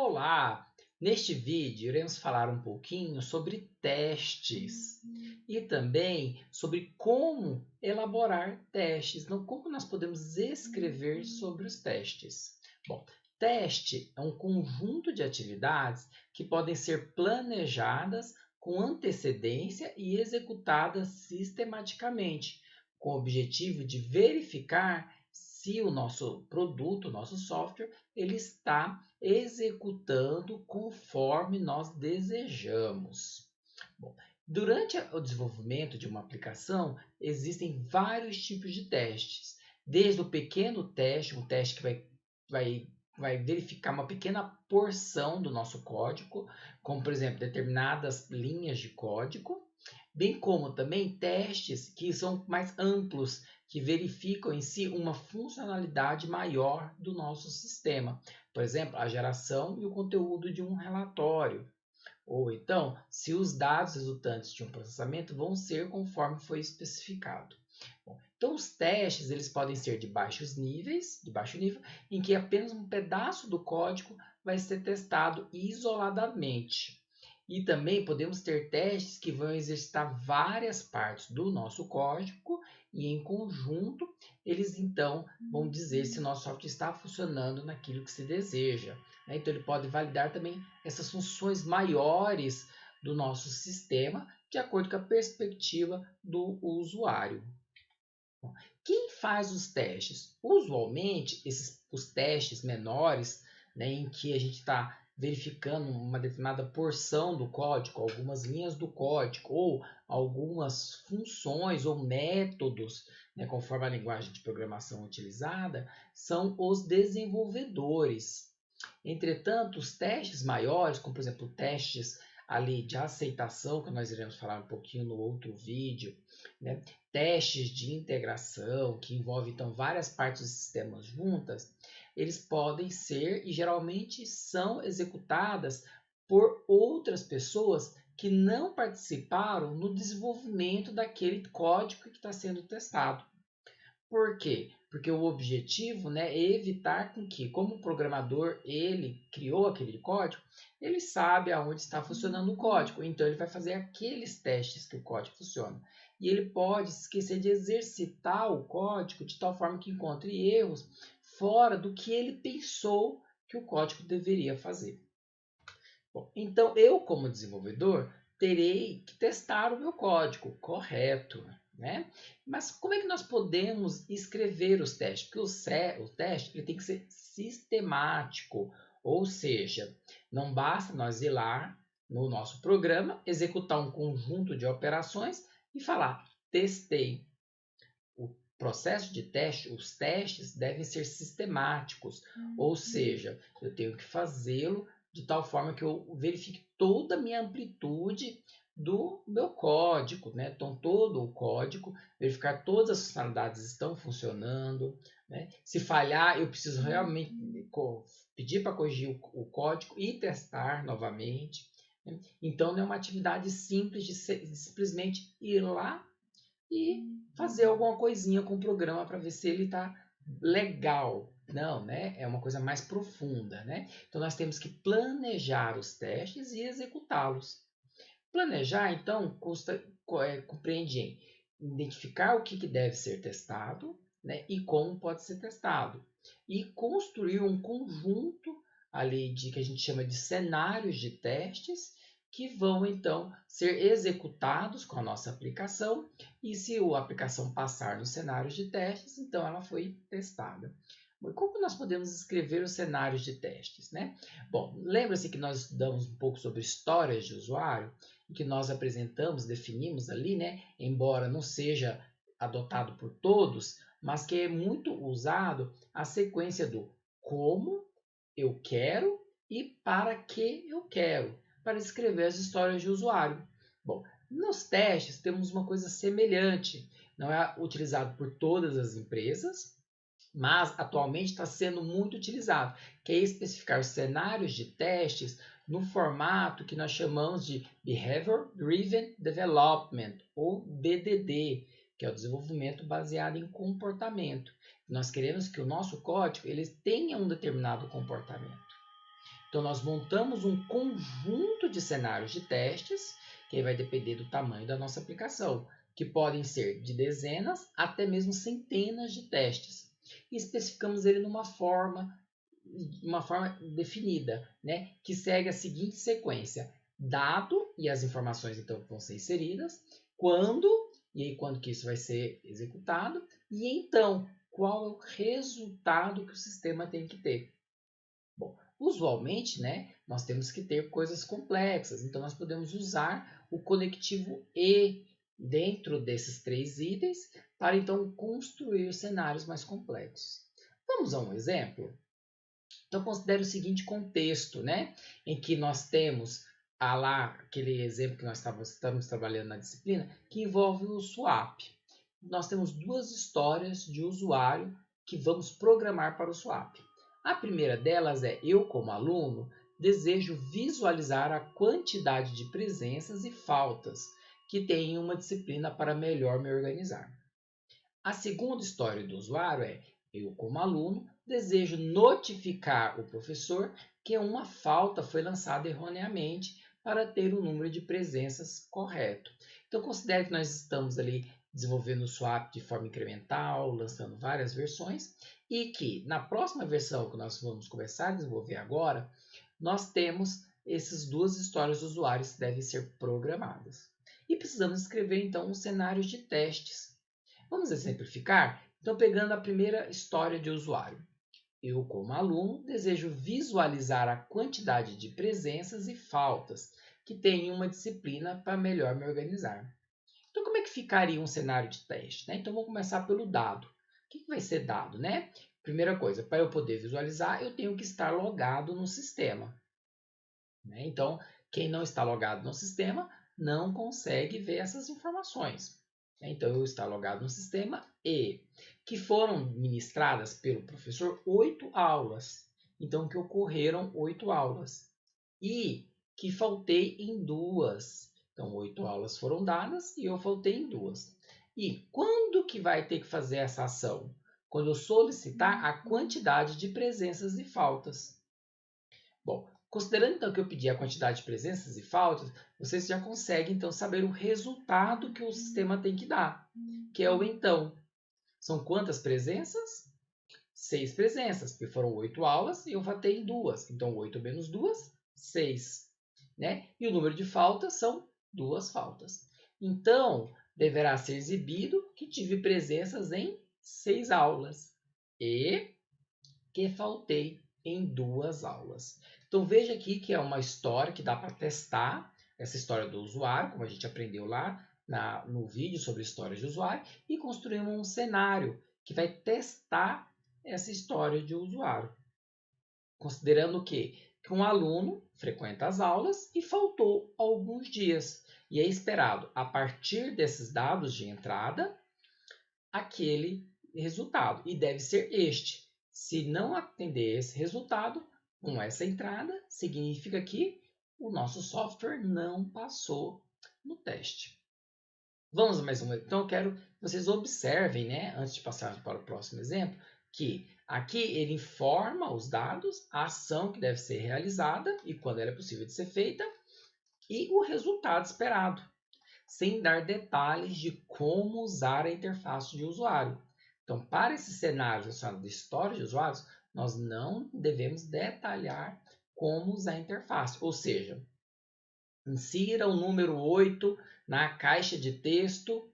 Olá! Neste vídeo iremos falar um pouquinho sobre testes e também sobre como elaborar testes, não como nós podemos escrever sobre os testes. Bom, teste é um conjunto de atividades que podem ser planejadas com antecedência e executadas sistematicamente, com o objetivo de verificar se o nosso produto, o nosso software, ele está executando conforme nós desejamos. Bom, durante o desenvolvimento de uma aplicação, existem vários tipos de testes. Desde o pequeno teste, um teste que vai verificar uma pequena porção do nosso código, como por exemplo, determinadas linhas de código, bem como também testes que são mais amplos, que verificam em si uma funcionalidade maior do nosso sistema. Por exemplo, a geração e o conteúdo de um relatório. Ou então, se os dados resultantes de um processamento vão ser conforme foi especificado. Bom, então, os testes eles podem ser de baixo nível, em que apenas um pedaço do código vai ser testado isoladamente. E também podemos ter testes que vão exercitar várias partes do nosso código e em conjunto eles então vão dizer se o nosso software está funcionando naquilo que se deseja. Então ele pode validar também essas funções maiores do nosso sistema de acordo com a perspectiva do usuário. Quem faz os testes? Usualmente, os testes menores, em que a gente está verificando uma determinada porção do código, algumas linhas do código, ou algumas funções ou métodos, conforme a linguagem de programação utilizada, são os desenvolvedores. Entretanto, os testes maiores, como por exemplo testes ali de aceitação, que nós iremos falar um pouquinho no outro vídeo, testes de integração, que envolvem então várias partes do sistema juntas, eles podem ser e geralmente são executadas por outras pessoas que não participaram no desenvolvimento daquele código que está sendo testado. Por quê? Porque o objetivo é evitar com que, como o programador ele criou aquele código, ele sabe aonde está funcionando o código, então ele vai fazer aqueles testes que o código funciona. E ele pode esquecer de exercitar o código de tal forma que encontre erros fora do que ele pensou que o código deveria fazer. Bom, então eu, como desenvolvedor, terei que testar o meu código correto. Mas como é que nós podemos escrever os testes? Porque o teste ele tem que ser sistemático, ou seja, não basta nós ir lá no nosso programa, executar um conjunto de operações e falar, testei. O processo de teste, os testes devem ser sistemáticos, ou seja, eu tenho que fazê-lo de tal forma que eu verifique toda a minha amplitude do meu código, Então, todo o código, verificar todas as funcionalidades estão funcionando, Se falhar, eu preciso realmente pedir para corrigir o código e testar novamente. Então, não é uma atividade simples de simplesmente ir lá e fazer alguma coisinha com o programa para ver se ele está legal. Não, É uma coisa mais profunda, Então nós temos que planejar os testes e executá-los. Planejar, então, compreende em identificar o que deve ser testado, e como pode ser testado. E construir um conjunto ali de que a gente chama de cenários de testes que vão então ser executados com a nossa aplicação e se a aplicação passar nos cenários de testes, então ela foi testada. Como nós podemos escrever os cenários de testes? Bom, lembra-se que nós estudamos um pouco sobre histórias de usuário e que nós apresentamos, definimos ali, embora não seja adotado por todos, mas que é muito usado a sequência do como eu quero e para que eu quero, para escrever as histórias de usuário. Bom, nos testes temos uma coisa semelhante, não é utilizado por todas as empresas, mas atualmente está sendo muito utilizado, que é especificar cenários de testes no formato que nós chamamos de Behavior Driven Development, ou BDD, que é o desenvolvimento baseado em comportamento. Nós queremos que o nosso código ele tenha um determinado comportamento. Então, nós montamos um conjunto de cenários de testes, que aí vai depender do tamanho da nossa aplicação, que podem ser de dezenas até mesmo centenas de testes. E especificamos ele numa forma, definida, né? Que segue a seguinte sequência: dado e as informações então vão ser inseridas, quando, e aí quando que isso vai ser executado, e então qual é o resultado que o sistema tem que ter. Bom, usualmente, né, nós temos que ter coisas complexas, então nós podemos usar o conectivo e dentro desses três itens para então construir cenários mais complexos. Vamos a um exemplo? Então considere o seguinte contexto, né, em que nós temos aquele exemplo que nós estamos trabalhando na disciplina, que envolve o swap. Nós temos duas histórias de usuário que vamos programar para o swap. A primeira delas é: eu, como aluno, desejo visualizar a quantidade de presenças e faltas que tem em uma disciplina para melhor me organizar. A segunda história do usuário é: eu, como aluno, desejo notificar o professor que uma falta foi lançada erroneamente para ter o número de presenças correto. Então, considere que nós estamos ali desenvolvendo o swap de forma incremental, lançando várias versões, e que na próxima versão que nós vamos começar a desenvolver agora, nós temos essas duas histórias dos usuários que devem ser programadas. E precisamos escrever então os cenários de testes. Vamos exemplificar? Então, pegando a primeira história de usuário. Eu, como aluno, desejo visualizar a quantidade de presenças e faltas que tem em uma disciplina para melhor me organizar. Então, como é que ficaria um cenário de teste? Né? Então, vamos começar pelo dado. O que vai ser dado? Né? Primeira coisa, para eu poder visualizar, eu tenho que estar logado no sistema. Né? Então, quem não está logado no sistema não consegue ver essas informações. Então, eu estou logado no sistema e que foram ministradas pelo professor 8 aulas. Então, que ocorreram 8 aulas. E que faltei em 2. Então, 8 aulas foram dadas e eu faltei em 2. E quando que vai ter que fazer essa ação? Quando eu solicitar a quantidade de presenças e faltas. Bom, considerando então que eu pedi a quantidade de presenças e faltas, vocês já conseguem então saber o resultado que o sistema tem que dar, que é o então. São quantas presenças? 6 presenças, porque foram 8 aulas e eu faltei em 2. Então, 8 menos 2, 6. Né? E o número de faltas são 2 faltas. Então, deverá ser exibido que tive presenças em 6 aulas e que faltei em 2 aulas. Então, veja aqui que é uma história que dá para testar, essa história do usuário, como a gente aprendeu lá no vídeo sobre histórias de usuário, e construímos um cenário que vai testar essa história de usuário. Considerando que um aluno frequenta as aulas e faltou alguns dias. E é esperado, a partir desses dados de entrada, aquele resultado. E deve ser este. Se não atender esse resultado, com essa entrada, significa que o nosso software não passou no teste. Vamos a mais um. Então, eu quero que vocês observem, né, antes de passar para o próximo exemplo, que aqui ele informa os dados, a ação que deve ser realizada e quando ela é possível de ser feita, e o resultado esperado, sem dar detalhes de como usar a interface de usuário. Então, para esses cenários de história de usuários, nós não devemos detalhar como usar a interface. Ou seja, insira o número 8 na caixa de texto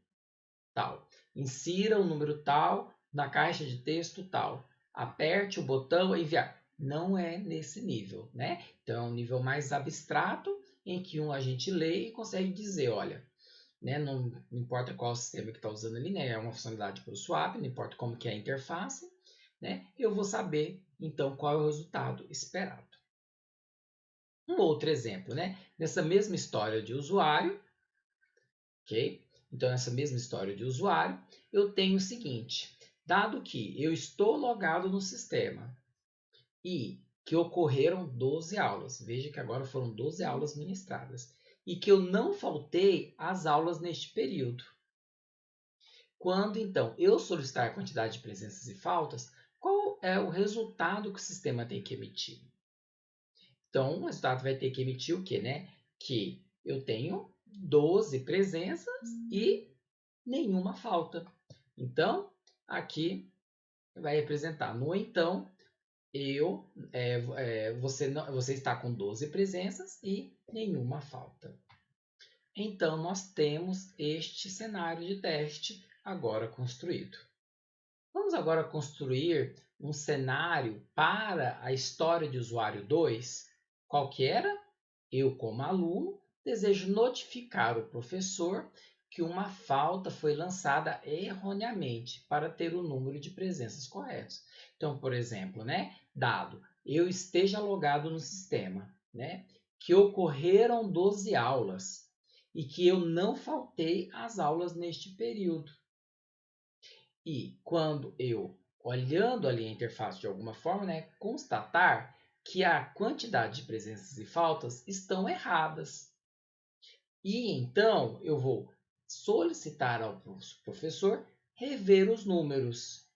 tal. Insira o número tal na caixa de texto tal. Aperte o botão enviar. Não é nesse nível, né? Então, é um nível mais abstrato em que a gente lê e consegue dizer, olha, né, não importa qual sistema que está usando ali, né, é uma funcionalidade para o swap, não importa como que é a interface, né, eu vou saber, então, qual é o resultado esperado. Um outro exemplo, né, nessa mesma história de usuário, ok? Então, nessa mesma história de usuário, eu tenho o seguinte, dado que eu estou logado no sistema e que ocorreram 12 aulas, veja que agora foram 12 aulas ministradas, e que eu não faltei às aulas neste período. Quando, então, eu solicitar a quantidade de presenças e faltas, qual é o resultado que o sistema tem que emitir? Então, o resultado vai ter que emitir o quê, né? Que eu tenho 12 presenças e nenhuma falta. Então, aqui vai representar. No então, você está com 12 presenças e nenhuma falta. Então, nós temos este cenário de teste agora construído. Vamos agora construir um cenário para a história de usuário 2. Qual que era? Eu, como aluno, desejo notificar o professor que uma falta foi lançada erroneamente para ter o número de presenças corretos. Então, por exemplo, né, dado eu esteja logado no sistema, né, que ocorreram 12 aulas e que eu não faltei às aulas neste período. E quando eu, olhando ali a interface de alguma forma, né, constatar que a quantidade de presenças e faltas estão erradas. E então eu vou solicitar ao professor rever os números,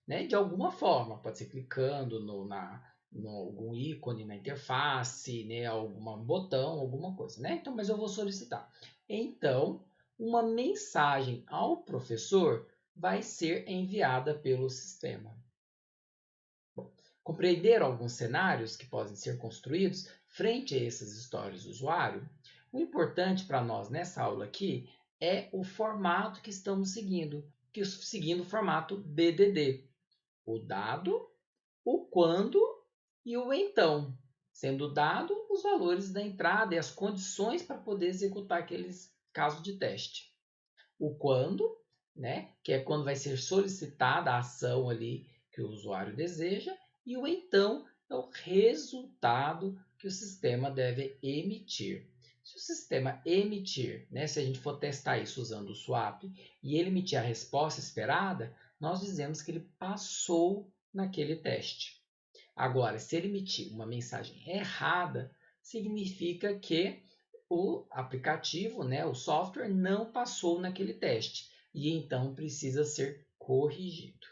né? De alguma forma, pode ser clicando no algum ícone na interface, né? Algum botão, alguma coisa, né? Então, mas eu vou solicitar. Então, uma mensagem ao professor vai ser enviada pelo sistema. Bom, compreender alguns cenários que podem ser construídos frente a essas histórias do usuário? O importante para nós nessa aula aqui é o formato que estamos seguindo, seguindo o formato BDD. O dado, o quando e o então, sendo dado os valores da entrada e as condições para poder executar aqueles casos de teste. O quando, né, que é quando vai ser solicitada a ação ali que o usuário deseja, e o então é o resultado que o sistema deve emitir. Se o sistema emitir, né, se a gente for testar isso usando o swap, e ele emitir a resposta esperada, nós dizemos que ele passou naquele teste. Agora, se ele emitir uma mensagem errada, significa que o aplicativo, né, o software, não passou naquele teste e então precisa ser corrigido.